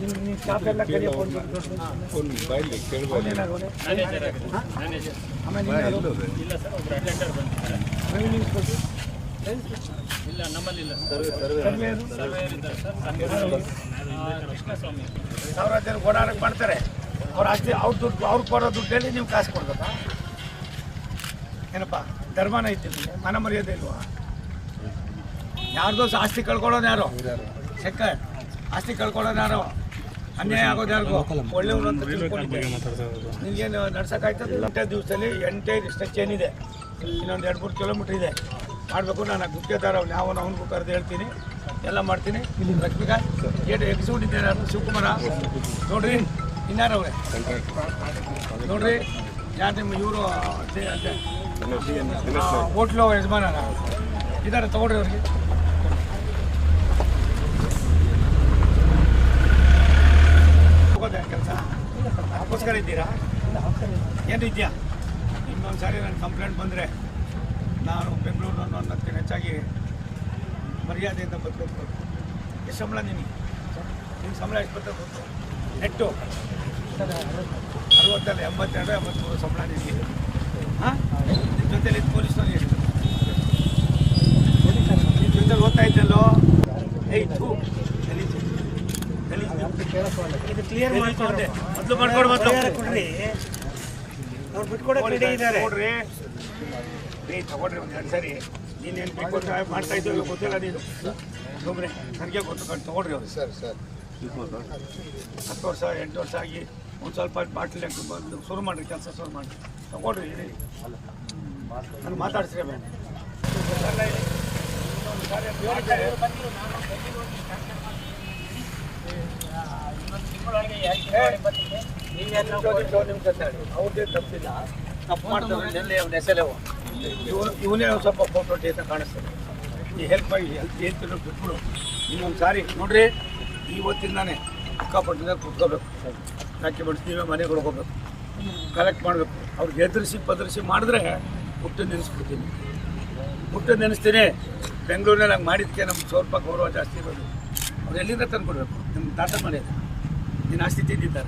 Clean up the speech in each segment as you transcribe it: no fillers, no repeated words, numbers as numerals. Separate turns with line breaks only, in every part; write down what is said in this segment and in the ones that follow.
ನಿಮ್ಮ ಸ್ಟಾಫ್ ಎಲ್ಲ ಕಲಿಯೋ ಫೋನ್
ಬಾಯಲ್ಲಿ ಕೇಳಬಹುದು.
ಆಮೇಲೆ
ಇಲ್ಲ ಸರ್, ಒಬ್ರು ಅಟೆಂಡರ್ ಬಂದಿದ್ದಾರೆ.
ರೆವಿನ್ಯೂ ಇನ್ಸ್ಪೆಕ್ಟರ್
ಇಲ್ಲ, ನಮ್ಮಲ್ಲಿ ಇಲ್ಲ
ಸರ್ವೇಯರು
ಸರ್ವೇಯರ್ ಇದ್ದಾರೆ ಸರ್. ಕೃಷ್ಣಸ್ವಾಮಿ
ಸಾವಿರಾರು ಜನ ಓಡಾಡಕ್ಕೆ ಮಾಡ್ತಾರೆ. ಅವ್ರ ಆಸ್ತಿ ಅವ್ರ ದುಡ್ಡು ಅವ್ರು ಕೊಡೋ ದುಡ್ಡಲ್ಲಿ ನೀವು ಕಾಸು ಕೊಡ್ಬೇಕಾ? ಏನಪ್ಪ ಧರ್ಮನ ಇತ್ತಿಲ್ಲ, ಮನ ಮರ್ಯಾದೆ ಇಲ್ವಾ? ಯಾರ್ದೋ ಆಸ್ತಿ ಕಳ್ಕೊಳ್ಳೋದು ಯಾರು? ಸೆಕೆಂಡ್ ಆಸ್ತಿ ಕಳ್ಕೊಳ್ಳೋದು ಯಾರು? ಅನ್ಯಾಯ ಆಗೋದು ಯಾರಿಗೂ? ಒಳ್ಳೆಯವರು ಅಂತ ತಿಳ್ಕೊಂಡಿದ್ದೆ. ನಿಮಗೇನು ನಡ್ಸೋಕ್ಕಾಯ್ತದೆ? 8 ದಿವಸದಲ್ಲಿ 8 ಸ್ಟೆಚ್ ಏನಿದೆ, ಇನ್ನೊಂದು 2-3 ಕಿಲೋಮೀಟ್ರ್ ಇದೆ ಮಾಡಬೇಕು. ನಾನು ಗುತ್ತಿಗೆದಾರ ಅವನಿಗೂ ಕರೆದು ಹೇಳ್ತೀನಿ, ಎಲ್ಲ ಮಾಡ್ತೀನಿ. ಲಕ್ಷ್ಮೀಕಾಂತ್ ಏನು ಎಕ್ಸಿಕ್ಯೂಟ್ ಇದ್ದೆ ನಾನು, ಶಿವಕುಮಾರ ನೋಡ್ರಿ, ಇನ್ನಾರು ಅವರೇ ನೋಡ್ರಿ, ಯಾರು ನಿಮ್ಮ ಇವರು ಹೋಟ್ಲು ಯಜಮಾನ ಇದ್ದಾರೆ, ತೊಗೊಳ್ರಿ ಅವ್ರಿಗೆ. ಹೋಗೋದೇ ಕೆಲಸ ಅದಕ್ಕೋಸ್ಕರ ಇದ್ದೀರಾ? ಏನು ಇದೆಯಾ? ಇನ್ನೊಂದು ಸಾರಿ ನನ್ನ ಕಂಪ್ಲೇಂಟ್ ಬಂದರೆ ನಾನು ಬೆಂಗಳೂರು ಅನ್ನೋದಕ್ಕೆ ಹೆಚ್ಚಾಗಿ ಮರ್ಯಾದೆಯಿಂದ ಬದುಕಬೇಕು. ಎಷ್ಟು ಸಂಬಳ ನಿಮಗೆ? ನಿಮ್ಮ ಸಂಬಳ ಎಷ್ಟು ಬರ್ತದೆ ಗೊತ್ತು? ನೆಟ್ಟು 60 82 83 ಸಂಬಳ ನಿಮಗೆ. ಹಾಂ, ನಿಮ್ಮ ಜೊತೆಲಿ ಪೊಲೀಸ್ನವ್ರಿಗೆ ಎಷ್ಟು? ನಿಮ್ಮ ಜೊತೆಲಿ ಓದ್ತಾ ಇದ್ದಲ್ಲೋ? ಇದು ಕ್ಲಿಯರ್ ಮಾಡ್ಕೊಂಡೆ ಮೊದಲು ಮಾಡ್ಕೊಡ್ಬೋದು. ಕೊಡ್ರಿ, ಅವ್ರು ಬಿಟ್ಕೊಡೋಕೆ ಇದ್ದಾರೆ ನೋಡ್ರಿ. ತಗೊಳ್ರಿ ಒಂದು 2 ಸರಿ. ನೀನೇನು ಬೇಕು ಅಂತ ಮಾಡ್ತಾ ಇದ್ದೀವಿ ಗೊತ್ತಿಲ್ಲ ನೀನು. ಸುಮ್ಮನೆ ನನಗೆ ಗೊತ್ತು ಕಟ್ಟು ತೊಗೊಳ್ರಿ ಅವ್ರು.
ಸರ್
10 ವರ್ಷ 8 ವರ್ಷ ಆಗಿ ಒಂದು ಸ್ವಲ್ಪ ಬಾಟ್ಲಿ ಬಂದು ಶುರು ಮಾಡಿರಿ, ಕೆಲಸ ಶುರು ಮಾಡಿರಿ, ತಗೊಳ್ರಿ. ನಾನು ಮಾತಾಡ್ಸ್ರಿ ಬೇಡ. ಅವ್ರದ್ದೇ ತಪ್ಪಿಲ್ಲ, ತಪ್ಪು ಮಾಡ್ತಾರೆ. ಹೆಸರು ಇವನೇ ಸ್ವಲ್ಪ ಫೋಟೋ ಅಂತ ಕಾಣಿಸ್ತದೆ. ಈ ಹೆಲ್ಪ್ ಏನು ಬಿಟ್ಬಿಡು. ಇನ್ನೊಂದು ಸಾರಿ ನೋಡ್ರಿ, ಇವತ್ತಿಂದಾನೆ ಅಕ್ಕಪಟ್ಟದಾಗ ಕುತ್ಕೋಬೇಕು, ರಾಖಿ ಬಡಿಸ್ತೀವಿ, ಮನೆಗೆ ಹೋಗ್ಬೇಕು, ಕಲೆಕ್ಟ್ ಮಾಡಬೇಕು. ಅವ್ರಿಗೆ ಎದುರಿಸಿ ಮಾಡಿದ್ರೆ ಹುಟ್ಟು ನೆನೆಸ್ಬಿಡ್ತೀನಿ, ಹುಟ್ಟು ನೆನೆಸ್ತೀನಿ. ಬೆಂಗಳೂರಿನಲ್ಲಿ ಹಂಗೆ ಮಾಡಿದ್ದಕ್ಕೆ ನಮ್ಗೆ ಸ್ವಲ್ಪ ಗೌರವ ಜಾಸ್ತಿ ಇರೋದು. ಅವ್ರು ಎಲ್ಲಿಂದ ತಂದು ಕೊಡಬೇಕು? ನಿಮ್ಮ ತಾತ ಮನೆ ನೀನು ಆಸ್ತಿ ತಿಂದಿದ್ದಾರ?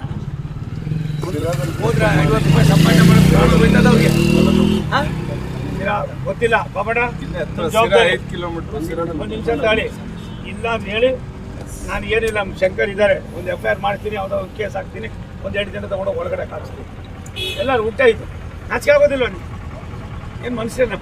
ಹೋದ್ರೆ 50 ರೂಪಾಯಿ ಸಂಪಾದನೆ ಮಾಡೋದು ಹೋಯ್ತದ ಅವ್ರಿಗೆ? ಹಾಂ, ಗೊತ್ತಿಲ್ಲ ಬಾಬಡ.
5 ಕಿಲೋಮೀಟರ್
ಒಂದು ನಿಮಿಷ ತಾಳಿ ಇಲ್ಲ ಅಂತ ಹೇಳಿ ನಾನು ಏನಿಲ್ಲ. ನಮ್ಮ ಶಂಕರ್ ಇದ್ದಾರೆ, ಒಂದು FIR ಮಾಡ್ತೀನಿ, ಯಾವುದೋ ಒಂದು ಕೇಸ್ ಹಾಕ್ತೀನಿ, ಒಂದು 2 ಜನ ತೊಗೊಂಡು ಒಳಗಡೆ ಹಾಕ್ಸ್ತೀನಿ. ಎಲ್ಲರೂ ಊಟ ಇತ್ತು, ನಾಚಿಕೆ ಆಗೋದಿಲ್ಲ ನೀವು? ಏನು ಮನುಷ್ಯರನ್ನ